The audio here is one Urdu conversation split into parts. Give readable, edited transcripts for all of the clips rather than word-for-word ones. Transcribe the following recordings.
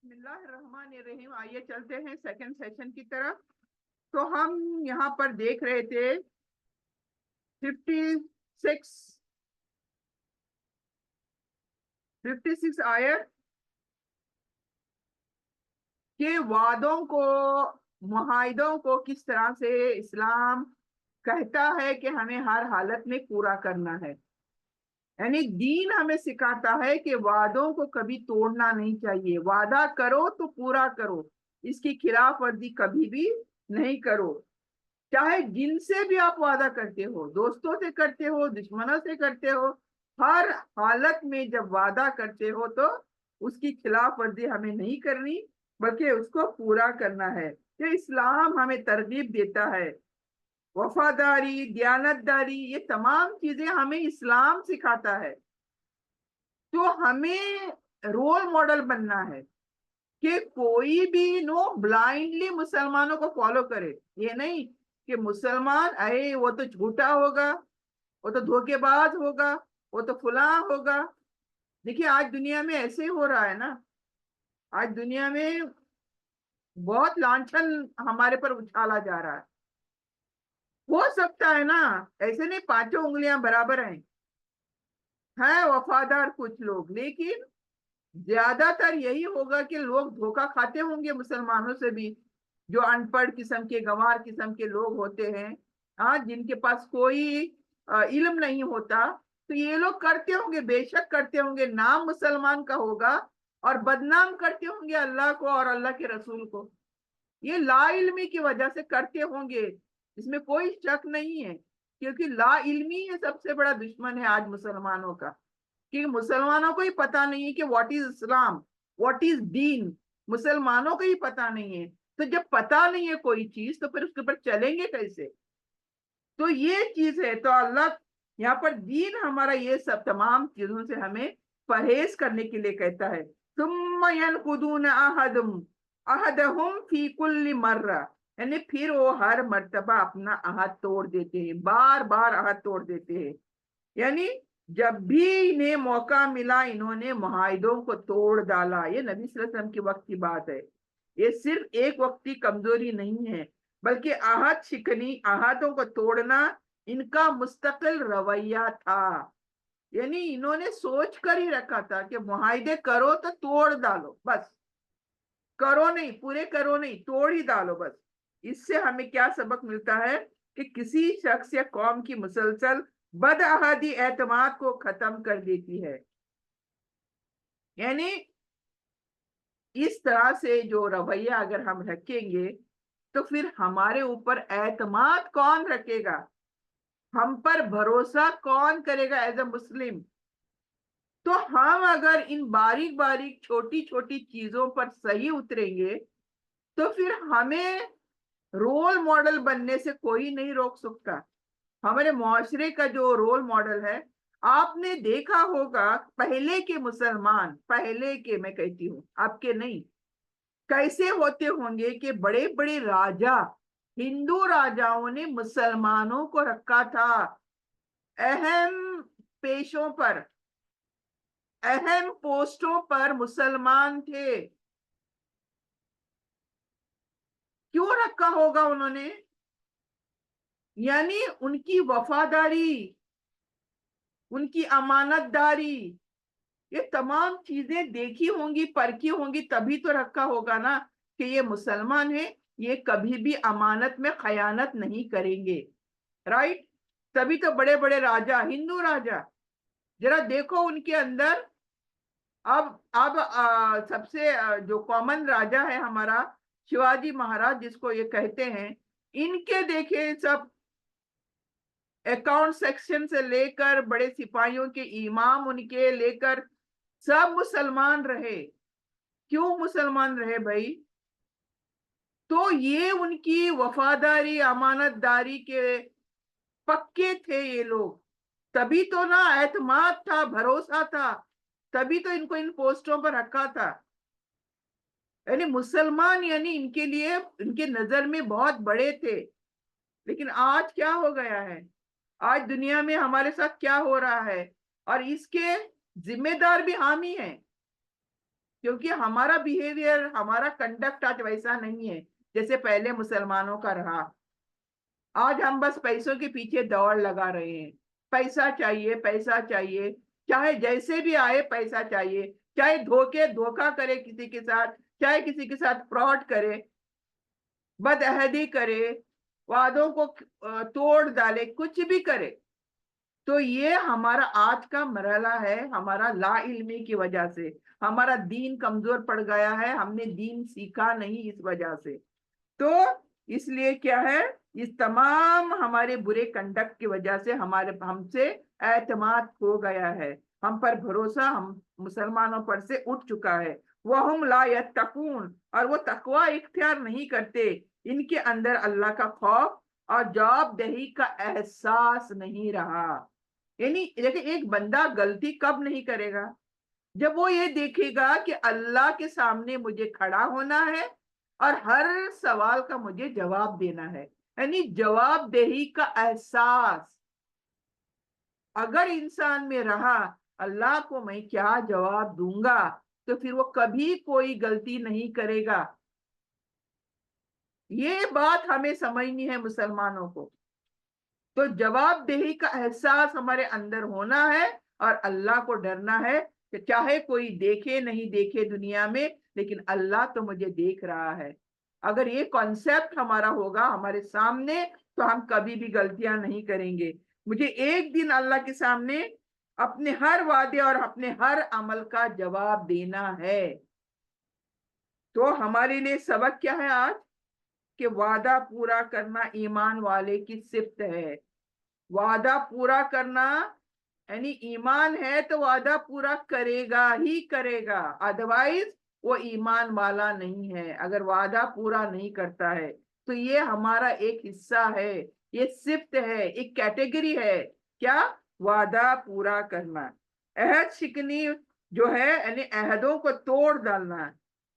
بسم اللہ الرحمن الرحیم. آئیے چلتے ہیں سیکنڈ سیشن کی طرف. تو ہم یہاں پر دیکھ رہے تھے 56 آیت کے وعدوں کو، معاہدوں کو کس طرح سے اسلام کہتا ہے کہ ہمیں ہر حالت میں پورا کرنا ہے. یعنی دین ہمیں سکھاتا ہے کہ وعدوں کو کبھی توڑنا نہیں چاہیے. وعدہ کرو تو پورا کرو، اس کی خلاف ورزی کبھی بھی نہیں کرو. چاہے جن سے بھی آپ وعدہ کرتے ہو، دوستوں سے کرتے ہو، دشمنوں سے کرتے ہو، ہر حالت میں جب وعدہ کرتے ہو تو اس کی خلاف ورزی ہمیں نہیں کرنی بلکہ اس کو پورا کرنا ہے. یہ اسلام ہمیں ترغیب دیتا ہے. وفاداری، دیانتداری، یہ تمام چیزیں ہمیں اسلام سکھاتا ہے. تو ہمیں رول ماڈل بننا ہے کہ کوئی بھی بلائنڈلی مسلمانوں کو فالو کرے. یہ نہیں کہ مسلمان وہ تو جھوٹا ہوگا، وہ تو دھوکے باز ہوگا، وہ تو فلاں ہوگا. دیکھیے آج دنیا میں ایسے ہی ہو رہا ہے نا. آج دنیا میں بہت لانچھن ہمارے پر اچھالا جا رہا ہے. ہو سکتا ہے نا ایسے نہیں پانچوں انگلیاں برابر ہیں وفادار کچھ لوگ، لیکن زیادہ تر یہی ہوگا کہ لوگ دھوکا کھاتے ہوں گے مسلمانوں سے بھی. جو ان پڑھ قسم کے، گنوار قسم کے لوگ ہوتے ہیں، جن کے پاس کوئی علم نہیں ہوتا، تو یہ لوگ کرتے ہوں گے، بے شک کرتے ہوں گے. نام مسلمان کا ہوگا اور بدنام کرتے ہوں گے اللہ کو اور اللہ کے رسول کو. یہ لا علمی کی وجہ سے کرتے ہوں گے، اس میں کوئی شک نہیں ہے. کیونکہ لا علمی یہ سب سے بڑا دشمن ہے آج مسلمانوں کا. کیونکہ مسلمانوں کو ہی پتا نہیں ہے کہ what is Islam, what is دین. مسلمانوں کو ہی پتا نہیں ہے. تو جب پتا نہیں ہے کوئی چیز تو پھر اس کے اوپر چلیں گے کیسے؟ تو یہ چیز ہے. تو اللہ یہاں پر دین ہمارا یہ سب تمام چیزوں سے ہمیں پرہیز کرنے کے لیے کہتا ہے. ثم ينقضون عہدہم فی کل مرہ، یعنی پھر وہ ہر مرتبہ اپنا عہد توڑ دیتے ہیں، بار بار عہد توڑ دیتے ہیں. یعنی جب بھی انہیں موقع ملا انہوں نے معاہدوں کو توڑ ڈالا. یہ نبی صلی اللہ علیہ وسلم کے وقت کی بات ہے. یہ صرف ایک وقتی کمزوری نہیں ہے بلکہ عہد شکنی، عہدوں کو توڑنا ان کا مستقل رویہ تھا. یعنی انہوں نے سوچ کر ہی رکھا تھا کہ معاہدے کرو تو توڑ ڈالو، بس کرو نہیں، پورے کرو نہیں، توڑ ہی ڈالو بس. اس سے ہمیں کیا سبق ملتا ہے کہ کسی شخص یا قوم کی مسلسل بدعہدی اعتماد کو ختم کر دیتی ہے. یعنی اس طرح سے جو رویہ اگر ہم رکھیں گے تو پھر ہمارے اوپر اعتماد کون رکھے گا؟ ہم پر بھروسہ کون کرے گا ایز اے مسلم؟ تو ہم اگر ان باریک باریک چھوٹی چھوٹی چیزوں پر صحیح اتریں گے تو پھر ہمیں رول ماڈل بننے سے کوئی نہیں روک سکتا. ہمارے معاشرے کا جو رول ماڈل ہے، آپ نے دیکھا ہوگا پہلے کے مسلمان، پہلے کے میں کہتی ہوں آپ کے نہیں، کیسے ہوتے ہوں گے کہ بڑے بڑے راجا، ہندو راجاؤں نے مسلمانوں کو رکھا تھا اہم پیشوں پر، اہم پوسٹوں پر مسلمان تھے. کیوں رکھا ہوگا انہوں نے؟ یعنی ان کی وفاداری، ان کی امانت داری، یہ تمام چیزیں دیکھی ہوں گی، پرکھی ہوں گی، تبھی تو رکھا ہوگا نا کہ یہ مسلمان ہے، یہ کبھی بھی امانت میں خیانت نہیں کریں گے. رائٹ؟ تبھی تو بڑے بڑے راجا، ہندو راجا، ذرا دیکھو ان کے اندر. اب سب سے جو کامن راجا ہے ہمارا شیواجی مہاراج جس کو یہ کہتے ہیں، ان کے دیکھیں سب اکاؤنٹ سیکشن سے لے کر بڑے سپاہیوں کے امام ان کے لے کر سب مسلمان رہے. کیوں مسلمان رہے بھائی؟ تو یہ ان کی وفاداری، امانت داری کے پکے تھے یہ لوگ. تبھی تو نا اعتماد تھا، بھروسہ تھا، تبھی تو ان کو ان پوسٹوں پر رکھا تھا. یعنی مسلمان یعنی ان کے لیے، ان کے نظر میں بہت بڑے تھے. لیکن آج کیا ہو گیا ہے؟ آج دنیا میں ہمارے ساتھ کیا ہو رہا ہے؟ اور اس کے ذمہ دار بھی حامی ہیں. کیونکہ ہمارا بیہیویئر، ہمارا کنڈکٹ آج ویسا نہیں ہے جیسے پہلے مسلمانوں کا رہا. آج ہم بس پیسوں کے پیچھے دوڑ لگا رہے ہیں. پیسہ چاہیے، پیسہ چاہیے، چاہے جیسے بھی آئے پیسہ چاہیے، چاہے دھوکہ کرے کسی کے ساتھ، چاہے کسی کے ساتھ فراڈ کرے، بدعہدی کرے، وعدوں کو توڑ ڈالے، کچھ بھی کرے. تو یہ ہمارا آج کا مرحلہ ہے، ہمارا لا علمی کی وجہ سے. ہمارا دین کمزور پڑ گیا ہے، ہم نے دین سیکھا نہیں اس وجہ سے. تو اس لیے کیا ہے، اس تمام ہمارے برے کنڈکٹ کی وجہ سے ہم سے اعتماد کھو گیا ہے، ہم پر بھروسہ ہم مسلمانوں پر سے اٹھ چکا ہے. وَهُمْ لَا يَتَّقُونَ، اور وہ تقوی اختیار نہیں کرتے. ان کے اندر اللہ کا خوف اور جواب دہی کا احساس نہیں رہا. یعنی لیکن ایک بندہ غلطی کب نہیں کرے گا؟ جب وہ یہ دیکھے گا کہ اللہ کے سامنے مجھے کھڑا ہونا ہے اور ہر سوال کا مجھے جواب دینا ہے. یعنی جواب دہی کا احساس اگر انسان میں رہا، اللہ کو میں کیا جواب دوں گا، تو پھر وہ کبھی کوئی غلطی نہیں کرے گا. یہ بات ہمیں سمجھنی ہے مسلمانوں کو. تو جواب دہی کا احساس ہمارے اندر ہونا ہے اور اللہ کو ڈرنا ہے کہ چاہے کوئی دیکھے نہیں دیکھے دنیا میں، لیکن اللہ تو مجھے دیکھ رہا ہے. اگر یہ کانسیپٹ ہمارا ہوگا ہمارے سامنے تو ہم کبھی بھی غلطیاں نہیں کریں گے. مجھے ایک دن اللہ کے سامنے اپنے ہر وعدے اور اپنے ہر عمل کا جواب دینا ہے. تو ہمارے لیے سبق کیا ہے آج؟ کہ وعدہ پورا کرنا ایمان والے کی صفت ہے. وعدہ پورا کرنا یعنی ایمان ہے تو وعدہ پورا کرے گا ہی کرے گا، ادروائز وہ ایمان والا نہیں ہے اگر وعدہ پورا نہیں کرتا ہے. تو یہ ہمارا ایک حصہ ہے، یہ صفت ہے، ایک کیٹیگری ہے. کیا؟ وعدہ پورا کرنا. عہد شکنی جو ہے یعنی عہدوں کو توڑ ڈالنا.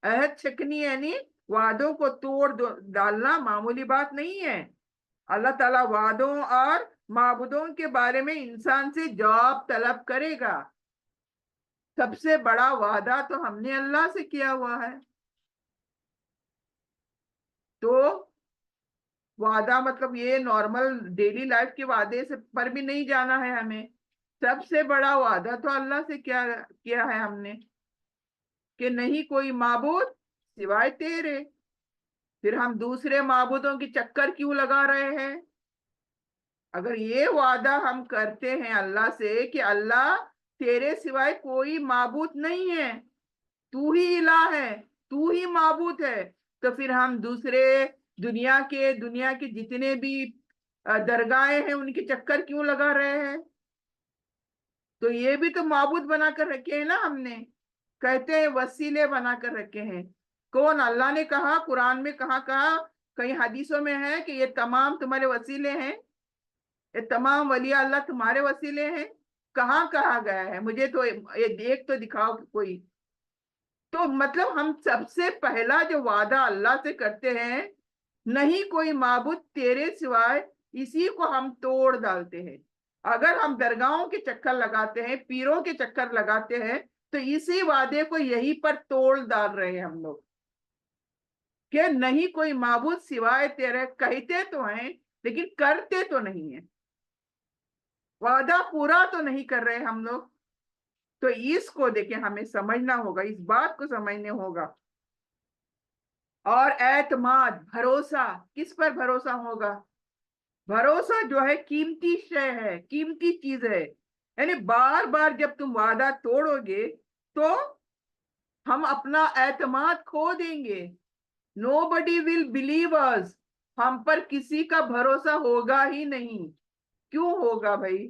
عہد شکنی یعنی وعدوں کو توڑ ڈالنا معمولی بات نہیں ہے. اللہ تعالیٰ وعدوں اور معبودوں کے بارے میں انسان سے جواب طلب کرے گا. سب سے بڑا وعدہ تو ہم نے اللہ سے کیا ہوا ہے. تو وعدہ مطلب یہ نارمل ڈیلی لائف کے وعدے سے پر بھی نہیں جانا ہے ہمیں. سب سے بڑا وعدہ تو اللہ سے کیا ہے ہم نے کہ نہیں کوئی معبود سوائے تیرے. پھر ہم دوسرے معبودوں کی چکر کیوں لگا رہے ہیں؟ اگر یہ وعدہ ہم کرتے ہیں اللہ سے کہ اللہ تیرے سوائے کوئی معبود نہیں ہے، تو ہی الہ ہے، تو ہی معبود ہے، تو پھر ہم دوسرے دنیا کے جتنے بھی درگاہیں ہیں ان کے چکر کیوں لگا رہے ہیں؟ تو یہ بھی تو معبود بنا کر رکھے ہیں نا ہم نے. کہتے ہیں وسیلے بنا کر رکھے ہیں. کون؟ اللہ نے کہا قرآن میں، کہا کئی حدیثوں میں ہے کہ یہ تمام تمہارے وسیلے ہیں، یہ تمام ولیاء اللہ تمہارے وسیلے ہیں. کہاں کہا گیا ہے؟ مجھے تو ایک تو دکھاؤ کوئی. تو مطلب ہم سب سے پہلا جو وعدہ اللہ سے کرتے ہیں، نہیں کوئی معبود تیرے سوائے، اسی کو ہم توڑ ڈالتے ہیں. اگر ہم درگاہوں کے چکر لگاتے ہیں، پیروں کے چکر لگاتے ہیں، تو اسی وعدے کو یہیں پر توڑ ڈال رہے ہیں ہم لوگ کہ نہیں کوئی معبود سوائے تیرے. کہتے تو ہیں لیکن کرتے تو نہیں ہیں، وعدہ پورا تو نہیں کر رہے ہم لوگ. تو اس کو دیکھیں ہمیں سمجھنا ہوگا، اس بات کو سمجھنے ہوگا. اور اعتماد، بھروسہ، کس پر بھروسہ ہوگا؟ بھروسہ جو ہے قیمتی شے ہے، قیمتی چیز ہے. یعنی بار بار جب تم وعدہ توڑو گے تو ہم اپنا اعتماد کھو دیں گے. Nobody will believe us. ہم پر کسی کا بھروسہ ہوگا ہی نہیں. کیوں ہوگا بھائی؟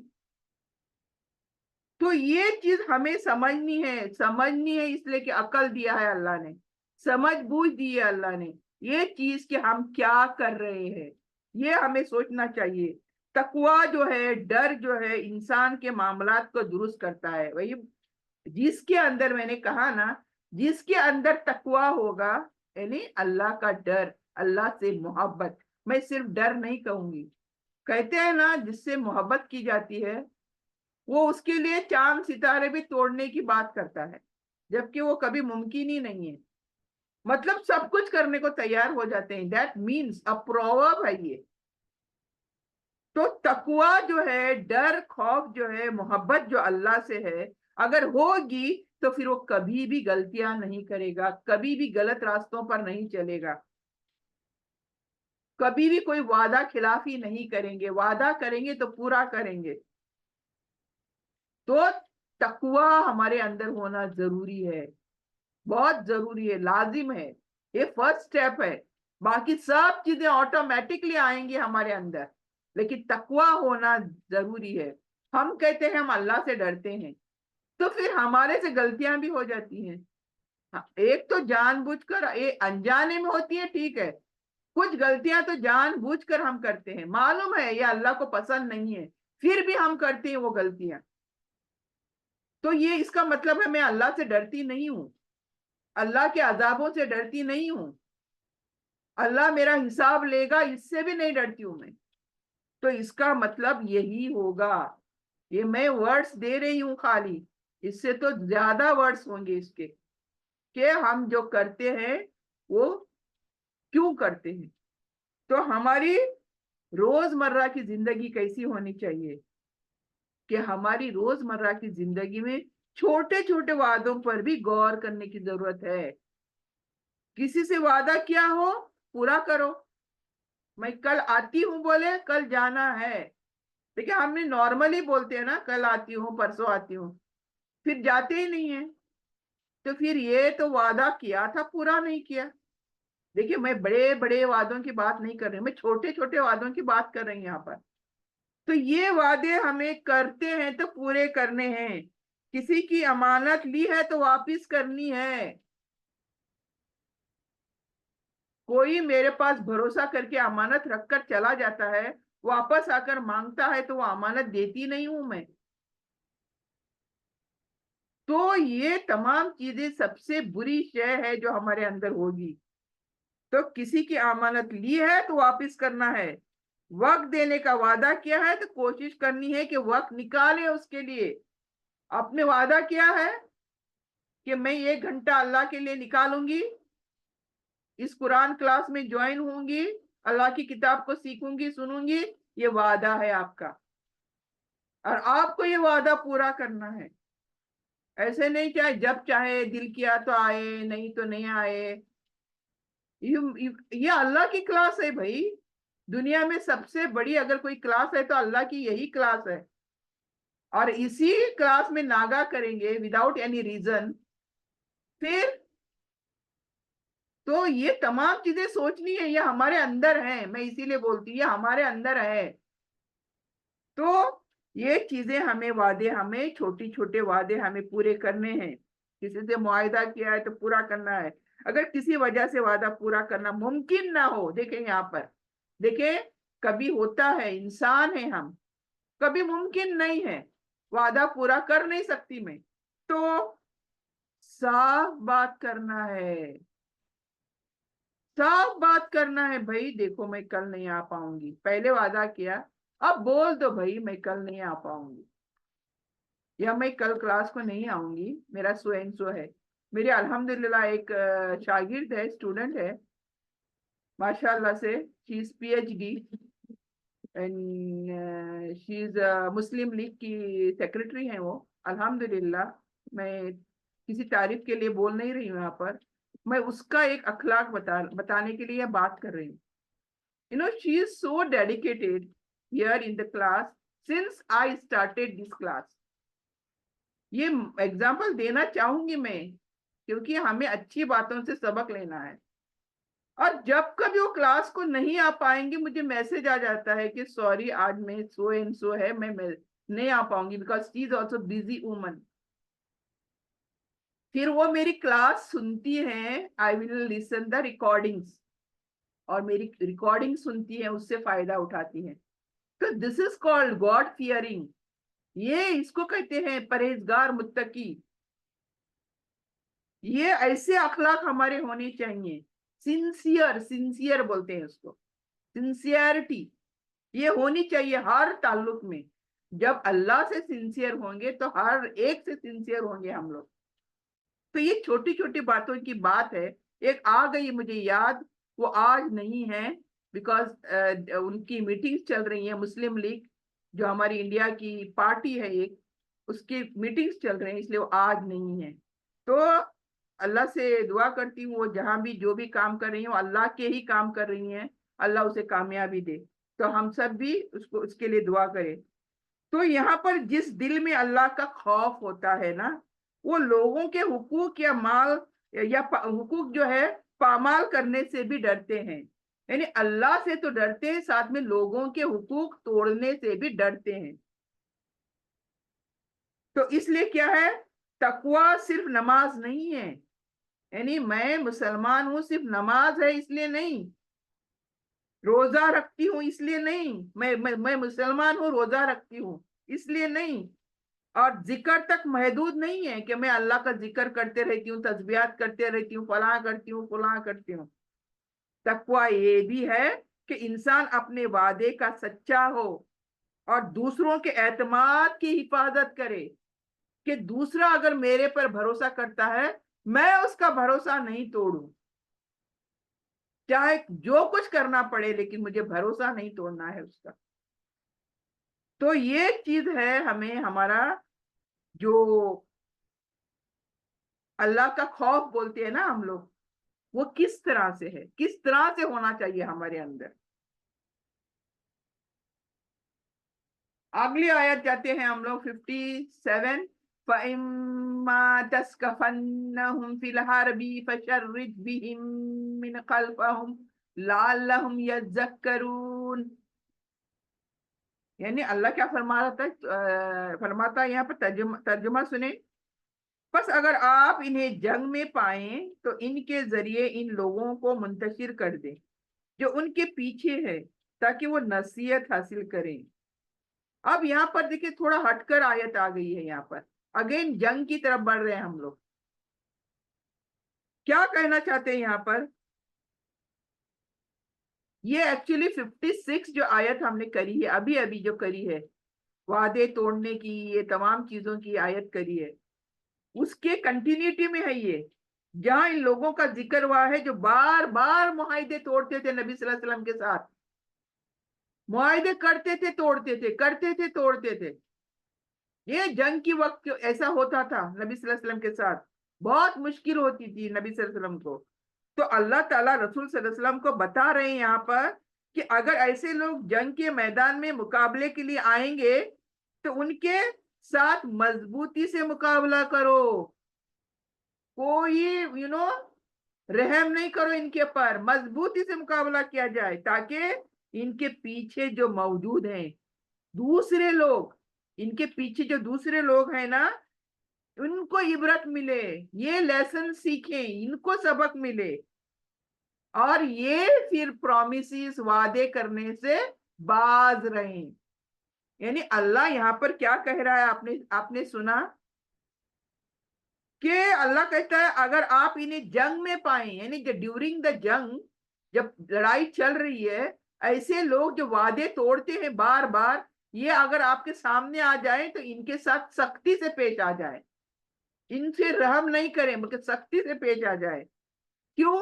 تو یہ چیز ہمیں سمجھنی ہے اس لیے کہ عقل دیا ہے اللہ نے، سمجھ بوجھ دی ہے اللہ نے. یہ چیز کہ ہم کیا کر رہے ہیں یہ ہمیں سوچنا چاہیے. تقوی جو ہے، ڈر جو ہے، انسان کے معاملات کو درست کرتا ہے. وہی جس کے اندر، میں نے کہا نا، جس کے اندر تقوی ہوگا یعنی اللہ کا ڈر، اللہ سے محبت. میں صرف ڈر نہیں کہوں گی، کہتے ہیں نا جس سے محبت کی جاتی ہے وہ اس کے لیے چاند ستارے بھی توڑنے کی بات کرتا ہے. جبکہ وہ کبھی ممکن ہی نہیں ہے. مطلب سب کچھ کرنے کو تیار ہو جاتے ہیں. دیٹ مینس اپروورب ہے یہ. تو تقوی جو ہے، ڈر خوف جو ہے، محبت جو اللہ سے ہے، اگر ہوگی تو پھر وہ کبھی بھی غلطیاں نہیں کرے گا، کبھی بھی غلط راستوں پر نہیں چلے گا، کبھی بھی کوئی وعدہ خلافی نہیں کریں گے. وعدہ کریں گے تو پورا کریں گے. تو تقوی ہمارے اندر ہونا ضروری ہے، بہت ضروری ہے، لازم ہے. یہ فرسٹ سٹیپ ہے. باقی سب چیزیں آٹومیٹکلی آئیں گی ہمارے اندر، لیکن تقوی ہونا ضروری ہے. ہم کہتے ہیں ہم اللہ سے ڈرتے ہیں، تو پھر ہمارے سے غلطیاں بھی ہو جاتی ہیں. ایک تو جان بوجھ کر انجانے میں ہوتی ہے، ٹھیک ہے. کچھ غلطیاں تو جان بوجھ کر ہم کرتے ہیں، معلوم ہے یہ اللہ کو پسند نہیں ہے، پھر بھی ہم کرتے ہیں وہ غلطیاں. تو یہ اس کا مطلب ہے میں اللہ سے ڈرتی نہیں ہوں، اللہ کے عذابوں سے ڈرتی نہیں ہوں، اللہ میرا حساب لے گا اس سے بھی نہیں ڈرتی ہوں میں. تو اس کا مطلب یہی ہوگا. یہ میں ورڈز دے رہی ہوں خالی، اس سے تو زیادہ ورڈز ہوں گے اس کے، کہ ہم جو کرتے ہیں وہ کیوں کرتے ہیں. تو ہماری روزمرہ کی زندگی کیسی ہونی چاہیے کہ ہماری روزمرہ کی زندگی میں چھوٹے چھوٹے وعدوں پر بھی غور کرنے کی ضرورت ہے. کسی سے وعدہ کیا ہو پورا کرو. میں کل آتی ہوں بولے کل جانا ہے، دیکھیں ہم نے نارملی بولتے ہیں نا کل آتی ہوں پرسوں آتی ہوں، پھر جاتے ہی نہیں ہیں. تو پھر یہ تو وعدہ کیا تھا پورا نہیں کیا. دیکھیے میں بڑے بڑے وعدوں کی بات نہیں کر رہی، میں چھوٹے چھوٹے وعدوں کی بات کر رہی ہوں یہاں پر. تو یہ وعدے ہمیں کرتے ہیں تو پورے کرنے ہیں. کسی کی امانت لی ہے تو واپس کرنی ہے. کوئی میرے پاس بھروسہ کر کے امانت رکھ کر چلا جاتا ہے، واپس آ کر مانگتا ہے تو وہ امانت دیتی نہیں ہوں میں. تو یہ تمام چیزیں سب سے بری شے ہے جو ہمارے اندر ہوگی. تو کسی کی امانت لی ہے تو واپس کرنا ہے. وقت دینے کا وعدہ کیا ہے تو کوشش کرنی ہے کہ وقت نکالے اس کے لیے. آپ نے وعدہ کیا ہے کہ میں 1 گھنٹہ اللہ کے لیے نکالوں گی، اس قرآن کلاس میں جوائن ہوں گی، اللہ کی کتاب کو سیکھوں گی، سنوں گی، یہ وعدہ ہے آپ کا، اور آپ کو یہ وعدہ پورا کرنا ہے. ایسے نہیں چاہے جب چاہے دل کیا تو آئے، نہیں تو نہیں آئے. یہ اللہ کی کلاس ہے بھائی. دنیا میں سب سے بڑی اگر کوئی کلاس ہے تو اللہ کی یہی کلاس ہے. اور اسی کلاس میں ناگا کریں گے وداؤٹ اینی ریزن، پھر تو یہ تمام چیزیں سوچنی ہے، یہ ہمارے اندر ہیں. میں اسی لیے بولتی ہوں یہ ہمارے اندر ہے. تو یہ چیزیں ہمیں وعدے، ہمیں چھوٹی چھوٹے وعدے ہمیں پورے کرنے ہیں. کسی سے معاہدہ کیا ہے تو پورا کرنا ہے. اگر کسی وجہ سے وعدہ پورا کرنا ممکن نہ ہو، دیکھیں یہاں پر، دیکھیں کبھی ہوتا ہے، انسان ہے ہم، کبھی ممکن نہیں ہے، وعدہ پورا کر نہیں سکتی میں. تو صاف بات کرنا ہے، صاف بات کرنا ہے. بھائی دیکھو میں کل نہیں آ پاؤں گی، پہلے وعدہ کیا، اب بول دو بھائی میں کل نہیں آ پاؤں گی، یا میں کل کلاس کو نہیں آؤں گی، میرا سو اینڈ سو ہے. میری الحمدللہ ایک شاگرد ہے، اسٹوڈنٹ ہے، ماشاء اللہ سے شی از PhD and she is Muslim league کی سیکرٹری ہیں وہ. الحمدللہ میں کسی تعریف کے لیے بول نہیں رہی ہوں یہاں پر، میں اس کا ایک اخلاق بتانے کے لیے بات کر رہی ہوں. She is so dedicated here in the class since I started this class. یہ ایگزامپل دینا چاہوں گی میں، کیونکہ ہمیں اچھی باتوں سے سبق لینا ہے. اور جب کبھی وہ کلاس کو نہیں آ پائیں گی، مجھے میسج آ جاتا ہے کہ سوری آج میں سو اینڈ سو ہے، میں نہیں آ پاؤں گی because she is also busy woman. پھر وہ میری کلاس سنتی ہیں، آئی ول لسن دا ریکارڈنگس، اور میری ریکارڈنگ سنتی ہیں، اس سے فائدہ اٹھاتی ہیں. تو دس از کالڈ گاڈ فیئرنگ. یہ اس کو کہتے ہیں پرہیزگار متقی. یہ ایسے اخلاق ہمارے ہونے چاہیے. سنسیئر بولتے ہیں اس کو، سنسیئرٹی یہ ہونی چاہیے ہر تعلق میں. جب اللہ سے سنسیئر ہوں گے تو ہر ایک سے سنسیئر ہوں گے ہم لوگ. تو یہ چھوٹی چھوٹی باتوں کی بات ہے. ایک آ گئی مجھے یاد, وہ آج نہیں ہے بیکاز ان کی میٹنگز چل رہی ہیں. مسلم لیگ جو ہماری انڈیا کی پارٹی ہے ایک, اس کی میٹنگز چل رہے ہیں, اس لیے وہ آج نہیں ہے. تو اللہ سے دعا کرتی ہوں وہ جہاں بھی جو بھی کام کر رہی ہیں, اللہ کے ہی کام کر رہی ہیں, اللہ اسے کامیابی دے. تو ہم سب بھی اس کے لیے دعا کریں. تو یہاں پر جس دل میں اللہ کا خوف ہوتا ہے نا, وہ لوگوں کے حقوق یا مال یا حقوق جو ہے پامال کرنے سے بھی ڈرتے ہیں. یعنی اللہ سے تو ڈرتے ہیں, ساتھ میں لوگوں کے حقوق توڑنے سے بھی ڈرتے ہیں. تو اس لیے کیا ہے, تقوی صرف نماز نہیں ہے. یعنی میں مسلمان ہوں صرف نماز ہے اس لیے نہیں, روزہ رکھتی ہوں اس لیے نہیں, میں مسلمان ہوں روزہ رکھتی ہوں اس لیے نہیں, اور ذکر تک محدود نہیں ہے کہ میں اللہ کا ذکر کرتے رہتی ہوں, تسبیحات کرتے رہتی ہوں, فلاں کرتی ہوں فلاں کرتی ہوں. تقوی یہ بھی ہے کہ انسان اپنے وعدے کا سچا ہو اور دوسروں کے اعتماد کی حفاظت کرے, کہ دوسرا اگر میرے پر بھروسہ کرتا ہے میں اس کا بھروسہ نہیں توڑوں, چاہے جو کچھ کرنا پڑے, لیکن مجھے بھروسہ نہیں توڑنا ہے اس کا. تو یہ چیز ہے ہمیں, ہمارا جو اللہ کا خوف بولتے ہیں نا ہم لوگ, وہ کس طرح سے ہے, کس طرح سے ہونا چاہیے ہمارے اندر. اگلی آیت جاتے ہیں ہم لوگ 57. فَإِمَّا تَسْكَفَنَّهُمْ فِي الْحَرْبِ فَشَرِّدْ بِهِمْ مِنْ خَلْفَهُمْ لَعَلَّهُمْ يَذَّكَّرُونَ. یعنی اللہ کیا فرما رہا تھا, فرماتا ہے یہاں پر, ترجمہ سنیں. بس اگر آپ انہیں جنگ میں پائیں تو ان کے ذریعے ان لوگوں کو منتشر کر دیں جو ان کے پیچھے ہے, تاکہ وہ نصیحت حاصل کریں. اب یہاں پر دیکھیں تھوڑا ہٹ کر آیت آ گئی ہے, یہاں پر اگین جنگ کی طرف بڑھ رہے ہیں ہم لوگ. کیا کہنا چاہتے ہیں یہاں پر, یہ ایکچولی 56 جو آیت ہم نے کری ہے ابھی ابھی جو کری ہے, وعدے توڑنے کی, یہ تمام چیزوں کی آیت کری ہے, اس کے کنٹینیوٹی میں ہے یہ, جہاں ان لوگوں کا ذکر ہوا ہے جو بار بار معاہدے توڑتے تھے نبی صلی اللہ علیہ وسلم کے ساتھ. معاہدے کرتے تھے توڑتے تھے, کرتے تھے توڑتے تھے. یہ جنگ کی وقت ایسا ہوتا تھا نبی صلی اللہ علیہ وسلم کے ساتھ, بہت مشکل ہوتی تھی نبی صلی اللہ علیہ وسلم کو. تو اللہ تعالیٰ رسول صلی اللہ علیہ وسلم کو بتا رہے ہیں یہاں پر کہ اگر ایسے لوگ جنگ کے میدان میں مقابلے کے لیے آئیں گے تو ان کے ساتھ مضبوطی سے مقابلہ کرو, کوئی رحم نہیں کرو ان کے پر, مضبوطی سے مقابلہ کیا جائے, تاکہ ان کے پیچھے جو موجود ہیں دوسرے لوگ, ان کے پیچھے جو دوسرے لوگ ہیں نا, ان کو عبرت ملے, یہ لیسن سیکھیں, ان کو سبق ملے, اور یہ پھر پرومیسز وعدے کرنے سے باز رہیں. یعنی اللہ یہاں پر کیا کہہ رہا ہے, آپ نے سنا کہ اللہ کہتا ہے اگر آپ انہیں جنگ میں پائیں, یعنی ڈیورنگ دا جنگ, جب لڑائی چل رہی ہے, ایسے لوگ جو وعدے توڑتے ہیں بار بار, یہ اگر آپ کے سامنے آ جائیں تو ان کے ساتھ سختی سے پیش آ جائے, ان سے رحم نہیں کریں بلکہ سختی سے پیش آ جائے. کیوں؟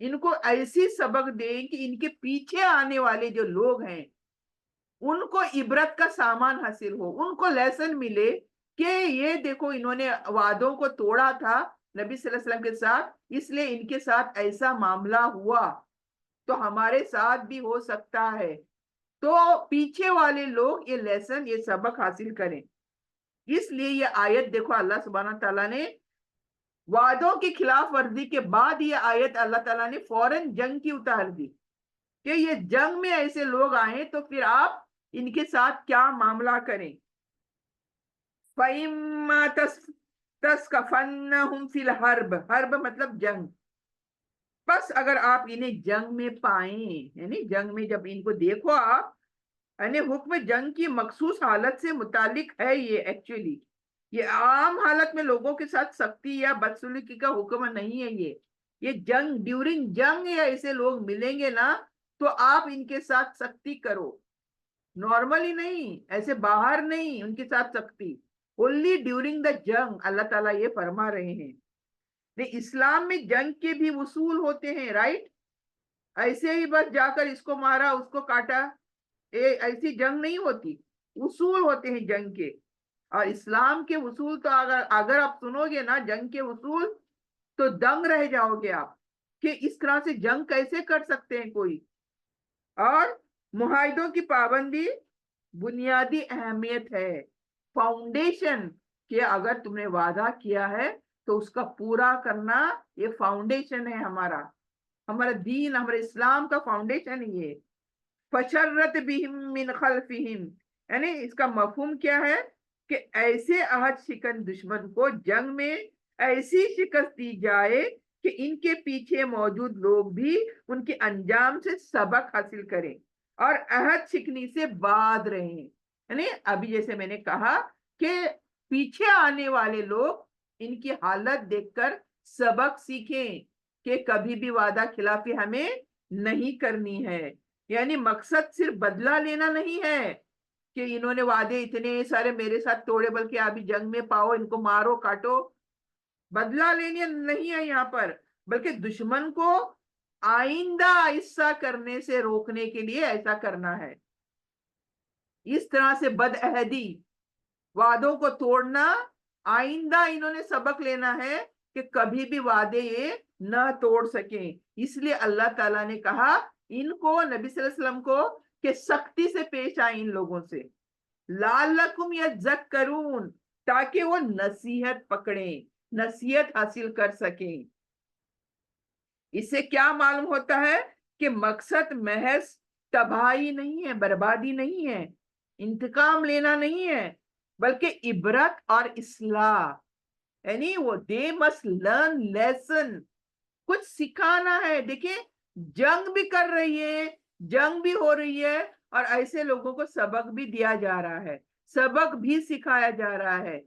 ان کو ایسی سبق دیں کہ ان کے پیچھے آنے والے جو لوگ ہیں ان کو عبرت کا سامان حاصل ہو, ان کو لیسن ملے کہ یہ دیکھو انہوں نے وعدوں کو توڑا تھا نبی صلی اللہ علیہ وسلم کے ساتھ, اس لیے ان کے ساتھ ایسا معاملہ ہوا, تو ہمارے ساتھ بھی ہو سکتا ہے. تو پیچھے والے لوگ یہ لیسن, یہ سبق حاصل کریں. اس لیے یہ آیت دیکھو اللہ سبحانہ تعالیٰ نے وعدوں کی خلاف ورزی کے بعد یہ آیت اللہ تعالیٰ نے فوراً جنگ کی اتار دی کہ یہ جنگ میں ایسے لوگ آئیں تو پھر آپ ان کے ساتھ کیا معاملہ کریں. فَإِمَّا تَسْكَفَنَّهُمْ فِي الْحَرْبِ, حرب مطلب جنگ. بس اگر آپ انہیں جنگ میں پائیں, یعنی جنگ میں جب ان کو دیکھو آپ, یعنی حکم جنگ کی مخصوص حالت سے متعلق ہے یہ ایکچولی, یہ عام حالت میں لوگوں کے ساتھ سختی یا بدسلوکی کا حکم نہیں ہے. یہ جنگ, ڈیورنگ جنگ یا ایسے لوگ ملیں گے نا تو آپ ان کے ساتھ سختی کرو, نارملی نہیں, ایسے باہر نہیں ان کے ساتھ سختی, only during the جنگ. اللہ تعالیٰ یہ فرما رہے ہیں نہیں اسلام میں جنگ کے بھی اصول ہوتے ہیں، رائٹ؟ ایسے ہی بس جا کر اس کو مارا اس کو کاٹا، ایسی جنگ نہیں ہوتی، اصول ہوتے ہیں جنگ کے. اور اسلام کے اصول تو اگر آپ سنو گے نا جنگ کے اصول تو دنگ رہ جاؤ گے آپ کہ اس طرح سے جنگ کیسے کر سکتے ہیں کوئی. اور معاہدوں کی پابندی بنیادی اہمیت ہے، فاؤنڈیشن، کہ اگر تم نے وعدہ کیا ہے تو اس کا پورا کرنا یہ فاؤنڈیشن ہے ہمارا دین، ہمارے اسلام کا فاؤنڈیشن یہ. فشرت بہم من خلفہم، یعنی اس کا مفہوم کیا ہے کہ ایسے عہد شکن دشمن کو جنگ میں ایسی شکست دی جائے کہ ان کے پیچھے موجود لوگ بھی ان کے انجام سے سبق حاصل کریں اور عہد شکنی سے باز رہیں. یعنی ابھی جیسے میں نے کہا کہ پیچھے آنے والے لوگ ان کی حالت دیکھ کر سبق سیکھیں کہ کبھی بھی وعدہ خلافی ہمیں نہیں کرنی ہے. یعنی مقصد صرف بدلہ لینا نہیں ہے کہ انہوں نے وعدے اتنے سارے میرے ساتھ توڑے، بلکہ ابھی جنگ میں پاؤ ان کو مارو کاٹو، بدلہ لینے نہیں ہے یہاں پر، بلکہ دشمن کو آئندہ ایسا کرنے سے روکنے کے لیے ایسا کرنا ہے. اس طرح سے بد عہدی، وعدوں کو توڑنا، آئندہ انہوں نے سبق لینا ہے کہ کبھی بھی وعدے یہ نہ توڑ سکیں. اس لیے اللہ تعالیٰ نے کہا ان کو، نبی صلی اللہ علیہ وسلم کو، کہ سختی سے پیش آئیں ان لوگوں سے، لعلکم یذکرون، تاکہ وہ نصیحت پکڑیں، نصیحت حاصل کر سکیں. اس سے کیا معلوم ہوتا ہے کہ مقصد محض تباہی نہیں ہے، بربادی نہیں ہے، انتقام لینا نہیں ہے، بلکہ عبرت اور اصلاح. یعنی وہ they must learn lesson، کچھ سکھانا ہے. دیکھیں جنگ بھی کر رہی ہے، جنگ بھی ہو رہی ہے، اور ایسے لوگوں کو سبق بھی دیا جا رہا ہے، سبق بھی سکھایا جا رہا ہے.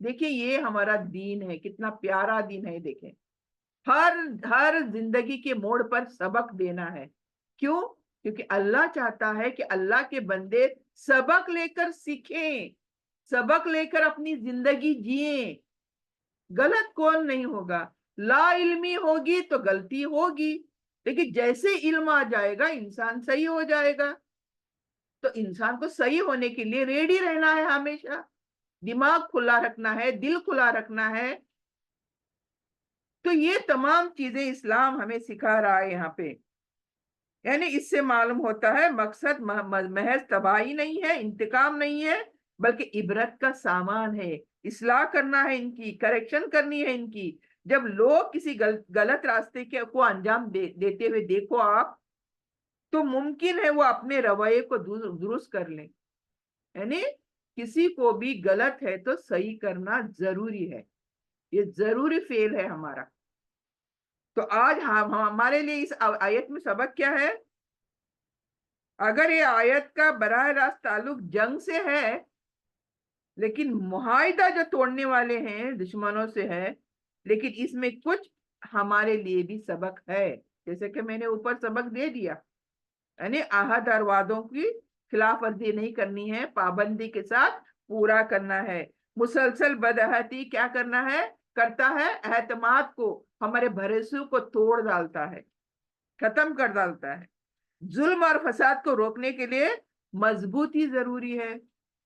دیکھیں یہ ہمارا دین ہے، کتنا پیارا دین ہے. دیکھیں ہر زندگی کے موڑ پر سبق دینا ہے. کیوں؟ کیونکہ اللہ چاہتا ہے کہ اللہ کے بندے سبق لے کر سیکھیں، سبق لے کر اپنی زندگی جئیں. غلط کون نہیں ہوگا؟ لا علمی ہوگی تو غلطی ہوگی، لیکن جیسے علم آ جائے گا انسان صحیح ہو جائے گا. تو انسان کو صحیح ہونے کے لیے ریڈی رہنا ہے، ہمیشہ دماغ کھلا رکھنا ہے، دل کھلا رکھنا ہے. تو یہ تمام چیزیں اسلام ہمیں سکھا رہا ہے یہاں پہ. یعنی اس سے معلوم ہوتا ہے مقصد محض تباہی نہیں ہے، انتقام نہیں ہے، بلکہ عبرت کا سامان ہے، اصلاح کرنا ہے، ان کی کریکشن کرنی ہے ان کی. جب لوگ کسی غلط راستے کو انجام دیتے ہوئے دیکھو آپ، تو ممکن ہے وہ اپنے رویے کو درست کر لیں. یعنی کسی کو بھی غلط ہے تو صحیح کرنا ضروری ہے، یہ ضروری فعل ہے ہمارا. تو آج ہمارے لیے اس آیت میں سبق کیا ہے؟ اگر یہ آیت کا براہ راست تعلق جنگ سے ہے، لیکن معاہدہ جو توڑنے والے ہیں دشمنوں سے ہے، لیکن اس میں کچھ ہمارے لیے بھی سبق ہے، جیسے کہ میں نے اوپر سبق دے دیا. یعنی عہد اور وعدوں کی خلاف ورزی نہیں کرنی ہے، پابندی کے ساتھ پورا کرنا ہے. مسلسل بدعہدی کیا کرتا ہے؟ اعتماد کو، ہمارے بھروسے کو توڑ ڈالتا ہے، ختم کر ڈالتا ہے. ظلم اور فساد کو روکنے کے لیے مضبوطی ضروری ہے.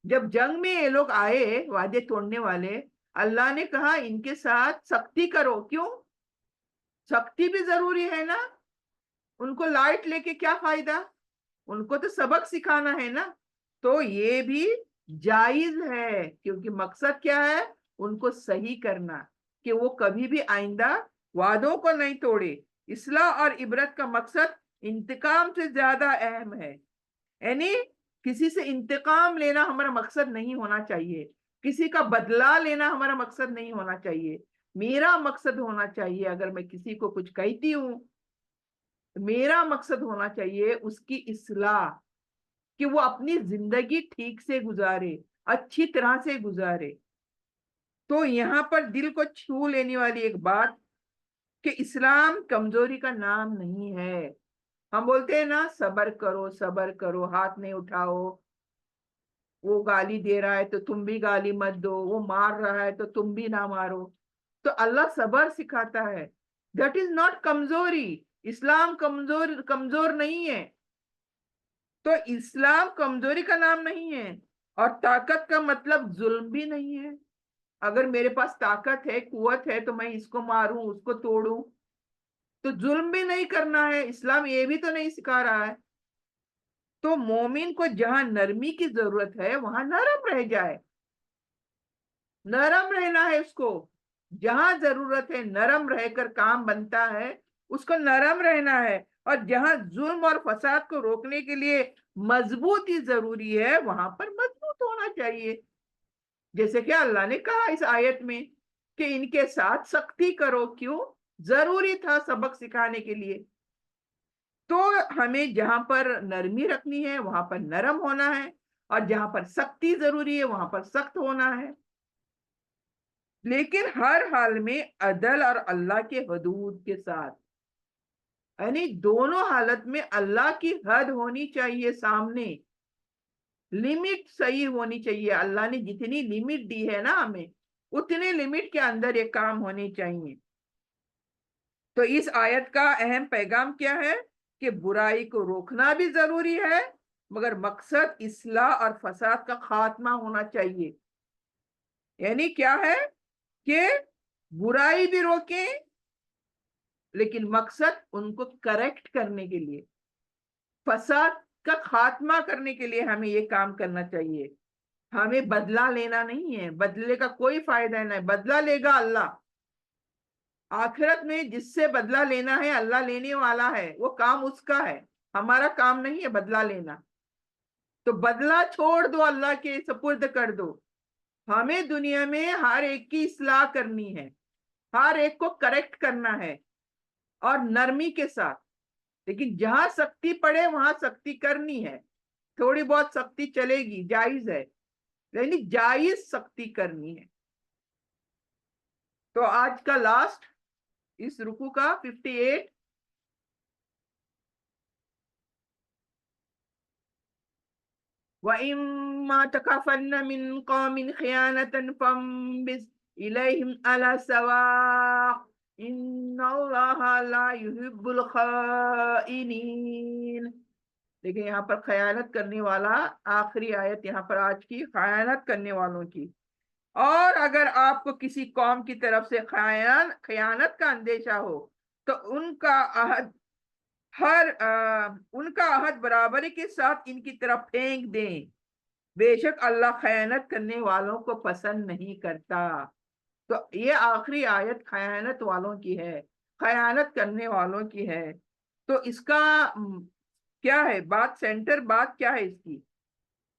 جب جنگ میں یہ لوگ آئے وعدے توڑنے والے، اللہ نے کہا ان کے ساتھ سختی کرو. کیوں؟ سختی بھی ضروری ہے نا، ان کو لائٹ لے کے کیا فائدہ، ان کو تو سبق سکھانا ہے نا. تو یہ بھی جائز ہے، کیونکہ مقصد کیا ہے؟ ان کو صحیح کرنا کہ وہ کبھی بھی آئندہ وعدوں کو نہیں توڑے. اصلاح اور عبرت کا مقصد انتقام سے زیادہ اہم ہے. یعنی کسی سے انتقام لینا ہمارا مقصد نہیں ہونا چاہیے، کسی کا بدلہ لینا ہمارا مقصد نہیں ہونا چاہیے. میرا مقصد ہونا چاہیے، اگر میں کسی کو کچھ کہتی ہوں، میرا مقصد ہونا چاہیے اس کی اصلاح، کہ وہ اپنی زندگی ٹھیک سے گزارے، اچھی طرح سے گزارے. تو یہاں پر دل کو چھو لینے والی ایک بات کہ اسلام کمزوری کا نام نہیں ہے. ہم بولتے ہیں نا صبر کرو صبر کرو، ہاتھ نہیں اٹھاؤ، وہ گالی دے رہا ہے تو تم بھی گالی مت دو، وہ مار رہا ہے تو تم بھی نہ مارو. تو اللہ صبر سکھاتا ہے. دیٹ از ناٹ کمزوری. اسلام کمزور نہیں ہے. تو اسلام کمزوری کا نام نہیں ہے. اور طاقت کا مطلب ظلم بھی نہیں ہے. اگر میرے پاس طاقت ہے، قوت ہے، تو میں اس کو ماروں، اس کو توڑوں، تو ظلم بھی نہیں کرنا ہے. اسلام یہ بھی تو نہیں سکھا رہا ہے. تو مومن کو جہاں نرمی کی ضرورت ہے وہاں نرم رہ جائے. نرم رہنا ہے اس کو. جہاں ضرورت ہے نرم رہ کر کام بنتا ہے، اس کو نرم رہنا ہے. اور جہاں ظلم اور فساد کو روکنے کے لیے مضبوطی ضروری ہے وہاں پر مضبوط ہونا چاہیے. جیسے کہ اللہ نے کہا اس آیت میں کہ ان کے ساتھ سختی کرو. کیوں؟ ضروری تھا سبق سکھانے کے لیے. تو ہمیں جہاں پر نرمی رکھنی ہے وہاں پر نرم ہونا ہے، اور جہاں پر سختی ضروری ہے وہاں پر سخت ہونا ہے. لیکن ہر حال میں عدل اور اللہ کے حدود کے ساتھ. یعنی دونوں حالت میں اللہ کی حد ہونی چاہیے سامنے. لمٹ صحیح ہونی چاہیے. اللہ نے جتنی لمٹ دی ہے نا ہمیں، اتنے لمٹ کے اندر یہ کام ہونے چاہیے. تو اس آیت کا اہم پیغام کیا ہے؟ کہ برائی کو روکنا بھی ضروری ہے، مگر مقصد اصلاح اور فساد کا خاتمہ ہونا چاہیے. یعنی کیا ہے کہ برائی بھی روکیں، لیکن مقصد ان کو کریکٹ کرنے کے لیے، فساد کا خاتمہ کرنے کے لیے ہمیں یہ کام کرنا چاہیے. ہمیں بدلہ لینا نہیں ہے. بدلے کا کوئی فائدہ نہیں. بدلہ لے گا اللہ. آخرت میں جس سے بدلہ لینا ہے اللہ لینے والا ہے. وہ کام اس کا ہے، ہمارا کام نہیں ہے بدلہ لینا. تو بدلہ چھوڑ دو، اللہ کے سپرد کر دو. ہمیں دنیا میں ہر ایک کی اصلاح کرنی ہے، ہر ایک کو کریکٹ کرنا ہے، اور نرمی کے ساتھ. لیکن جہاں سختی پڑے وہاں سختی کرنی ہے. تھوڑی بہت سختی چلے گی، جائز ہے، لیکن جائز سختی کرنی ہے. تو آج کا لاسٹ اس رکو کا 58. وَإِمَّا تَخَافَنَّ مِنْ قَوْمٍ خِيَانَةً فَانبِذْ إِلَيْهِمْ عَلَى سَوَاءٍ إِنَّ اللَّهَ لَا يُحِبُّ الْخَائِنِينَ. دیکھیں یہاں پر خیانت کرنے والا، آخری آیت یہاں پر آج کی خیانت کرنے والوں کی. اور اگر آپ کو کسی قوم کی طرف سے خیانت کا اندیشہ ہو تو ان کا عہد برابری کے ساتھ ان کی طرف پھینک دیں. بے شک اللہ خیانت کرنے والوں کو پسند نہیں کرتا. تو یہ آخری آیت خیانت والوں کی ہے، خیانت کرنے والوں کی ہے. تو اس کا کیا ہے بات؟ سینٹر بات کیا ہے اس کی؟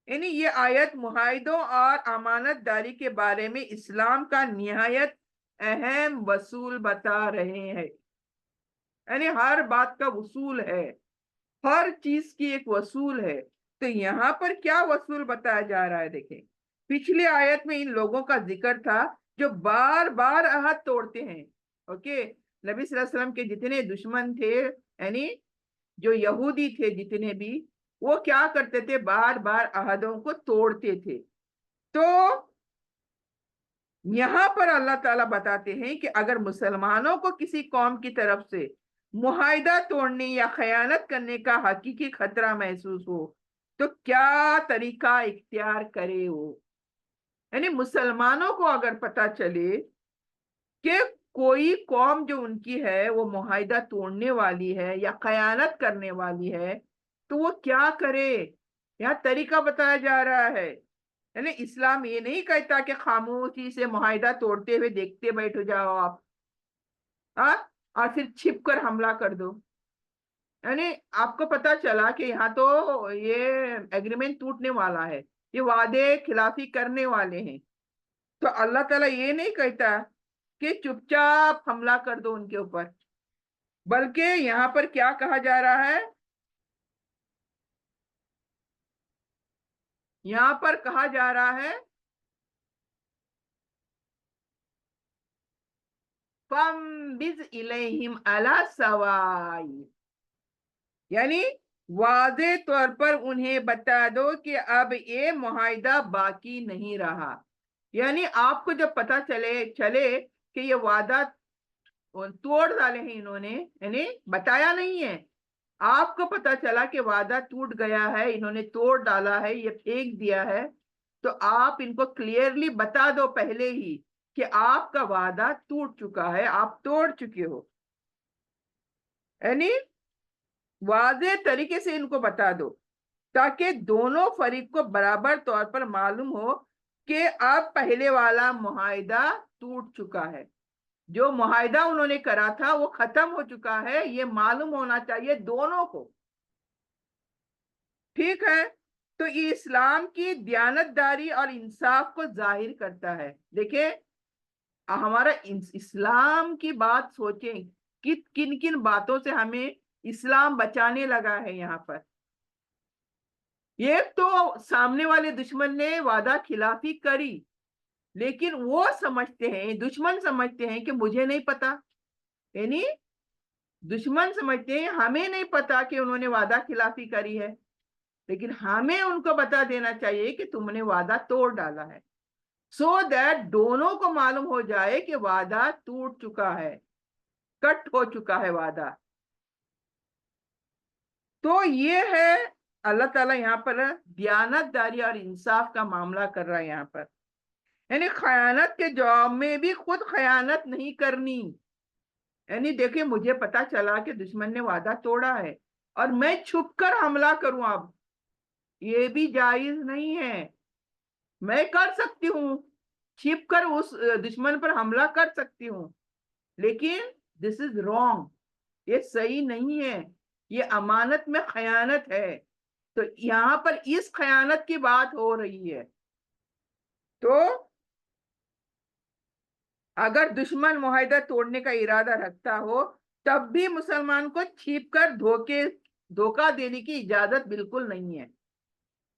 یعنی یہ آیت معاہدوں اور امانت داری کے بارے میں اسلام کا نہایت اہم اصول بتا رہے ہیں. یعنی ہر بات کا اصول ہے، ہر چیز کی ایک اصول ہے. تو یہاں پر کیا اصول بتایا جا رہا ہے؟ دیکھیں پچھلی آیت میں ان لوگوں کا ذکر تھا جو بار بار عہد توڑتے ہیں. اوکے، نبی صلی اللہ علیہ وسلم کے جتنے دشمن تھے، یعنی جو یہودی تھے جتنے بھی، وہ کیا کرتے تھے؟ بار بار عہدوں کو توڑتے تھے. تو یہاں پر اللہ تعالیٰ بتاتے ہیں کہ اگر مسلمانوں کو کسی قوم کی طرف سے معاہدہ توڑنے یا خیانت کرنے کا حقیقی خطرہ محسوس ہو تو کیا طریقہ اختیار کرے وہ. یعنی مسلمانوں کو اگر پتہ چلے کہ کوئی قوم جو ان کی ہے وہ معاہدہ توڑنے والی ہے یا خیانت کرنے والی ہے تو وہ کیا کرے. یہاں طریقہ بتایا جا رہا ہے. یعنی اسلام یہ نہیں کہتا کہ خاموشی سے معاہدہ توڑتے ہوئے دیکھتے بیٹھ جاؤ آپ، اور پھر چھپ کر حملہ کر دو. یعنی آپ کو پتا چلا کہ یہاں تو یہ ایگریمنٹ ٹوٹنے والا ہے، یہ وعدے خلافی کرنے والے ہیں، تو اللہ تعالیٰ یہ نہیں کہتا کہ چپ چاپ حملہ کر دو ان کے اوپر. بلکہ یہاں پر کیا کہا جا رہا ہے؟ یہاں پر کہا جا رہا ہے فَانبِذْ إِلَيْهِمْ عَلَى سَوَاءٍ. یعنی واضح طور پر انہیں بتا دو کہ اب یہ معاہدہ باقی نہیں رہا. یعنی آپ کو جب پتا چلے کہ یہ وعدہ توڑ ڈالے ہیں انہوں نے، یعنی بتایا نہیں ہے، آپ کو پتا چلا کہ وعدہ ٹوٹ گیا ہے، انہوں نے توڑ ڈالا ہے، یہ پھینک دیا ہے، تو آپ ان کو کلیئرلی بتا دو پہلے ہی کہ آپ کا وعدہ ٹوٹ چکا ہے، آپ توڑ چکے ہو، یعنی واضح طریقے سے ان کو بتا دو تاکہ دونوں فریق کو برابر طور پر معلوم ہو کہ اب پہلے والا معاہدہ ٹوٹ چکا ہے، جو معاہدہ انہوں نے کرا تھا وہ ختم ہو چکا ہے، یہ معلوم ہونا چاہیے دونوں کو، ٹھیک ہے؟ تو یہ اسلام کی دیانتداری اور انصاف کو ظاہر کرتا ہے۔ دیکھیں ہمارا اسلام کی بات سوچیں کہ کن کن باتوں سے ہمیں اسلام بچانے لگا ہے یہاں پر۔ یہ تو سامنے والے دشمن نے وعدہ خلافی کری، لیکن وہ سمجھتے ہیں، دشمن سمجھتے ہیں کہ مجھے نہیں پتا، یعنی دشمن سمجھتے ہیں ہمیں نہیں پتا کہ انہوں نے وعدہ خلافی کری ہے، لیکن ہمیں ان کو بتا دینا چاہیے کہ تم نے وعدہ توڑ ڈالا ہے، سو دیٹ دونوں کو معلوم ہو جائے کہ وعدہ ٹوٹ چکا ہے، کٹ ہو چکا ہے وعدہ۔ تو یہ ہے اللہ تعالیٰ یہاں پر دیانت داری اور انصاف کا معاملہ کر رہا ہے یہاں پر، یعنی خیانت کے جواب میں بھی خود خیانت نہیں کرنی، یعنی دیکھیں مجھے پتا چلا کہ دشمن نے وعدہ توڑا ہے اور میں چھپ کر حملہ کروں، اب یہ بھی جائز نہیں ہے، میں کر سکتی ہوں، چھپ کر اس دشمن پر حملہ کر سکتی ہوں، لیکن دس از رانگ، یہ صحیح نہیں ہے، یہ امانت میں خیانت ہے، تو یہاں پر اس خیانت کی بات ہو رہی ہے۔ تو اگر دشمن معاہدہ توڑنے کا ارادہ رکھتا ہو تب بھی مسلمان کو چھپ کر دھوکہ دینے کی اجازت بالکل نہیں ہے،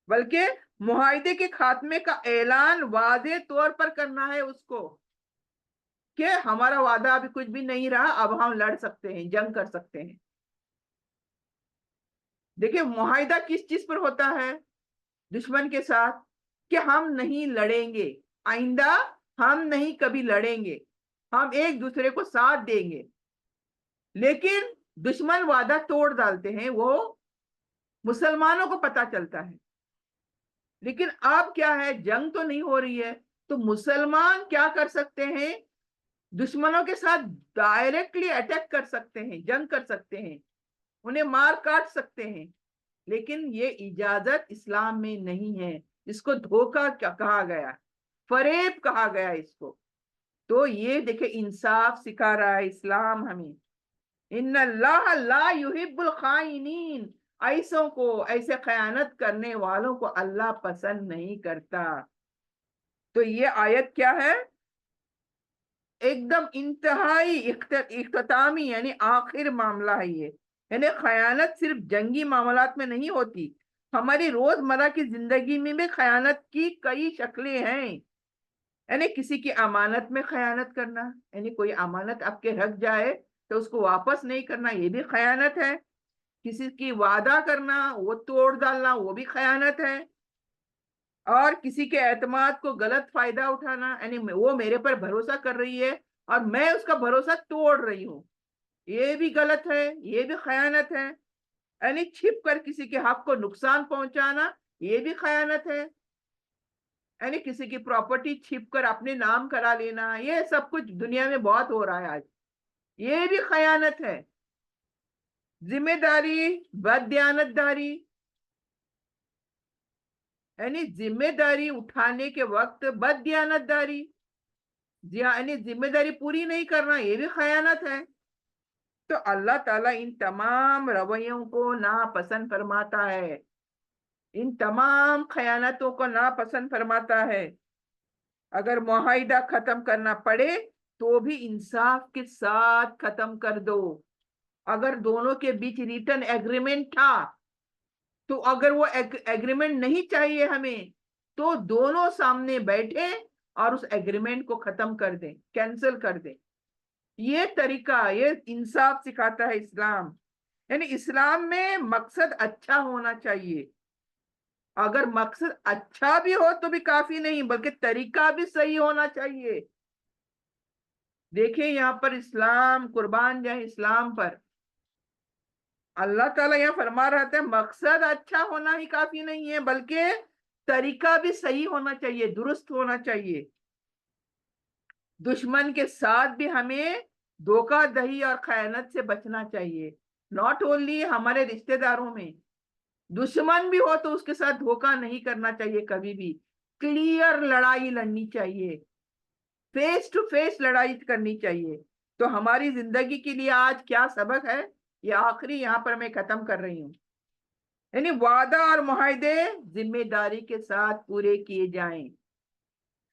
بلکہ معاہدے کے خاتمے کا اعلان واضح طور پر کرنا ہے اس کو کہ ہمارا وعدہ ابھی کچھ بھی نہیں رہا، اب ہم لڑ سکتے ہیں، جنگ کر سکتے ہیں۔ دیکھیں معاہدہ کس چیز پر ہوتا ہے دشمن کے ساتھ؟ کہ ہم نہیں لڑیں گے، آئندہ ہم نہیں کبھی لڑیں گے، ہم ایک دوسرے کو ساتھ دیں گے، لیکن دشمن وعدہ توڑ ڈالتے ہیں، وہ مسلمانوں کو پتا چلتا ہے، لیکن اب کیا ہے، جنگ تو نہیں ہو رہی ہے، تو مسلمان کیا کر سکتے ہیں؟ دشمنوں کے ساتھ ڈائریکٹلی اٹیک کر سکتے ہیں، جنگ کر سکتے ہیں، انہیں مار کاٹ سکتے ہیں، لیکن یہ اجازت اسلام میں نہیں ہے، اس کو دھوکہ کہا گیا، فریب کہا گیا اس کو۔ تو یہ دیکھیں انصاف سکھا رہا ہے اسلام ہمیں، ان اللہ لا یحب الخائنین، ایسوں کو، ایسے خیانت کرنے والوں کو اللہ پسند نہیں کرتا۔ تو یہ آیت کیا ہے؟ ایک دم انتہائی اختتامی یعنی آخر معاملہ ہے یہ، یعنی خیانت صرف جنگی معاملات میں نہیں ہوتی، ہماری روزمرہ کی زندگی میں بھی خیانت کی کئی شکلیں ہیں، یعنی کسی کی امانت میں خیانت کرنا، یعنی کوئی امانت آپ کے رکھ جائے تو اس کو واپس نہیں کرنا، یہ بھی خیانت ہے، کسی کی وعدہ کرنا وہ توڑ ڈالنا وہ بھی خیانت ہے، اور کسی کے اعتماد کو غلط فائدہ اٹھانا، یعنی وہ میرے پر بھروسہ کر رہی ہے اور میں اس کا بھروسہ توڑ رہی ہوں، یہ بھی غلط ہے، یہ بھی خیانت ہے، یعنی چھپ کر کسی کے حق کو نقصان پہنچانا یہ بھی خیانت ہے، یعنی کسی کی پراپرٹی چھپ کر اپنے نام کرا لینا، یہ سب کچھ دنیا میں بہت ہو رہا ہے آج، یہ بھی خیانت ہے۔ ذمہ داری، بد دیانت داری، یعنی ذمہ داری اٹھانے کے وقت بد دیانت داری، یعنی ذمہ داری پوری نہیں کرنا، یہ بھی خیانت ہے۔ تو اللہ تعالیٰ ان تمام رویوں کو ناپسند فرماتا ہے، ان تمام خیانتوں کو ناپسند فرماتا ہے۔ اگر معاہدہ ختم کرنا پڑے تو بھی انصاف کے ساتھ ختم کر دو، اگر دونوں کے بیچ ریٹن ایگریمنٹ تھا تو اگر وہ ایگریمنٹ نہیں چاہیے ہمیں تو دونوں سامنے بیٹھے اور اس ایگریمنٹ کو ختم کر دیں، کینسل کر دیں، یہ طریقہ، یہ انصاف سکھاتا ہے اسلام، یعنی اسلام میں مقصد اچھا ہونا چاہیے، اگر مقصد اچھا بھی ہو تو بھی کافی نہیں، بلکہ طریقہ بھی صحیح ہونا چاہیے، دیکھیں یہاں پر اسلام قربان جائے اسلام پر، اللہ تعالیٰ یہاں فرما رہا تھا مقصد اچھا ہونا ہی کافی نہیں ہے، بلکہ طریقہ بھی صحیح ہونا چاہیے، درست ہونا چاہیے۔ دشمن کے ساتھ بھی ہمیں دھوکہ دہی اور خیانت سے بچنا چاہیے، ناٹ اونلی ہمارے رشتہ داروں میں، دشمن بھی ہو تو اس کے ساتھ دھوکہ نہیں کرنا چاہیے کبھی بھی، کلیئر لڑائی لڑنی چاہیے، فیس ٹو فیس لڑائی کرنی چاہیے۔ تو ہماری زندگی کے لیے آج کیا سبق ہے، یہ آخری یہاں پر میں ختم کر رہی ہوں، یعنی وعدہ اور معاہدے ذمہ داری کے ساتھ پورے کیے جائیں۔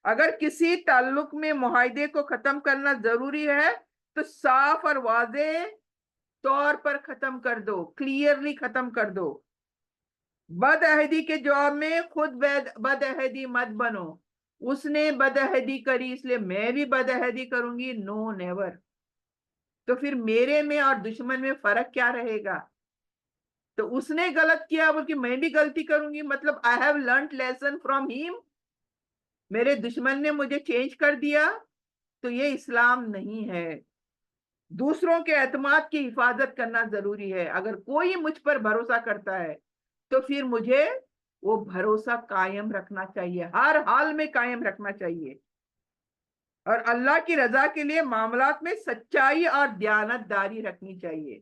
اگر کسی تعلق میں معاہدے کو ختم کرنا ضروری ہے تو صاف اور واضح طور پر ختم کر دو، کلیئرلی ختم کر دو۔ بد عہدی کے جواب میں خود بد عہدی مت بنو، اس نے بد عہدی کری اس لیے میں بھی بد عہدی کروں گی، نو نیور۔ تو پھر میرے میں اور دشمن میں فرق کیا رہے گا؟ تو اس نے غلط کیا بلکہ میں بھی غلطی کروں گی، مطلب I have learned lesson from him، میرے دشمن نے مجھے چینج کر دیا، تو یہ اسلام نہیں ہے۔ دوسروں کے اعتماد کی حفاظت کرنا ضروری ہے، اگر کوئی مجھ پر بھروسہ کرتا ہے تو پھر مجھے وہ بھروسہ قائم رکھنا چاہیے، ہر حال میں قائم رکھنا چاہیے، اور اللہ کی رضا کے لیے معاملات میں سچائی اور دیانت داری رکھنی چاہیے۔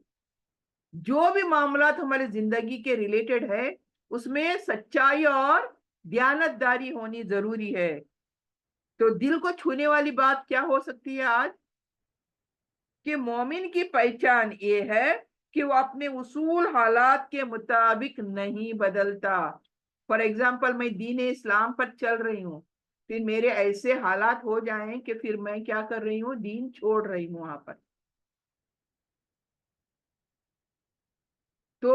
جو بھی معاملات ہماری زندگی کے ریلیٹڈ ہے اس میں سچائی اور دیانت داری ہونی ضروری ہے۔ تو دل کو چھونے والی بات کیا ہو سکتی ہے آج؟ کہ مومن کی پہچان یہ ہے کہ وہ اپنے اصول حالات کے مطابق نہیں بدلتا۔ فار ایگزامپل میں دین اسلام پر چل رہی ہوں، پھر میرے ایسے حالات ہو جائیں کہ پھر میں کیا کر رہی ہوں، دین چھوڑ رہی ہوں وہاں پر، تو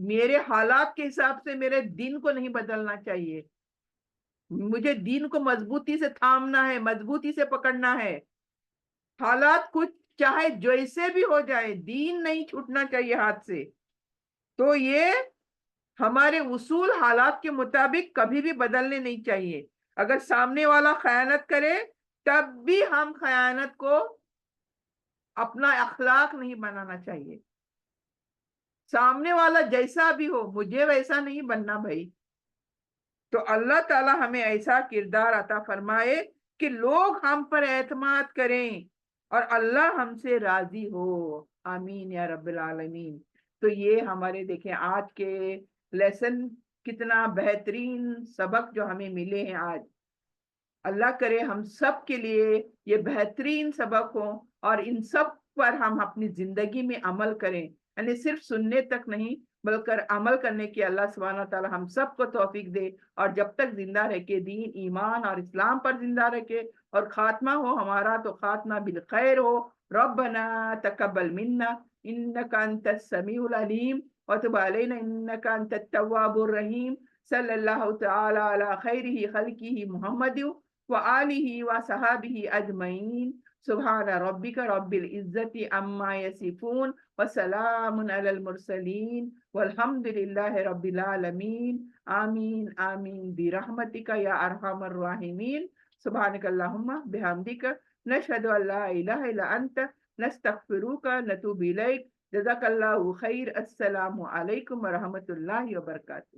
میرے حالات کے حساب سے میرے دین کو نہیں بدلنا چاہیے، مجھے دین کو مضبوطی سے تھامنا ہے، مضبوطی سے پکڑنا ہے، حالات کچھ چاہے جیسے بھی ہو جائے دین نہیں چھوٹنا چاہیے ہاتھ سے۔ تو یہ ہمارے اصول حالات کے مطابق کبھی بھی بدلنے نہیں چاہیے۔ اگر سامنے والا خیانت کرے تب بھی ہم خیانت کو اپنا اخلاق نہیں بنانا چاہیے، سامنے والا جیسا بھی ہو مجھے ویسا نہیں بننا بھائی۔ تو اللہ تعالی ہمیں ایسا کردار عطا فرمائے کہ لوگ ہم پر اعتماد کریں اور اللہ ہم سے راضی ہو، آمین یا رب العالمین۔ تو یہ ہمارے دیکھیں آج کے لیسن کتنا بہترین سبق جو ہمیں ملے ہیں آج، اللہ کرے ہم سب کے لیے یہ بہترین سبق ہوں اور ان سب پر ہم اپنی زندگی میں عمل کریں، یعنی صرف سننے تک نہیں بلکہ عمل کرنے کی اللہ سبحانہ تعالی ہم سب کو توفیق دے، اور جب تک زندہ رکھے دین ایمان اور اسلام پر زندہ رکھے، اور خاتمہ ہو ہمارا تو خاتمہ بالخیر ہو۔ ربنا تقبل منا انک انت السمیع العلیم وتب علینا انک انت التواب الرحیم، صلی اللہ تعالی علی خیرہ خلقہ محمد وآلہ وصحابہ اجمعین، سبحان ربک رب العزت عما یصفون وسلام علی المرسلین والحمد للہ رب العالمین، آمین آمین برحمتک یا ارحم الراحمین۔ سبحانک اللہم بحمدک نشہد ان لا الہ الا انت نستغفرک نتوب الیک، جزاک اللہ خیر، السلام علیکم ورحمۃ اللہ وبرکاتہ۔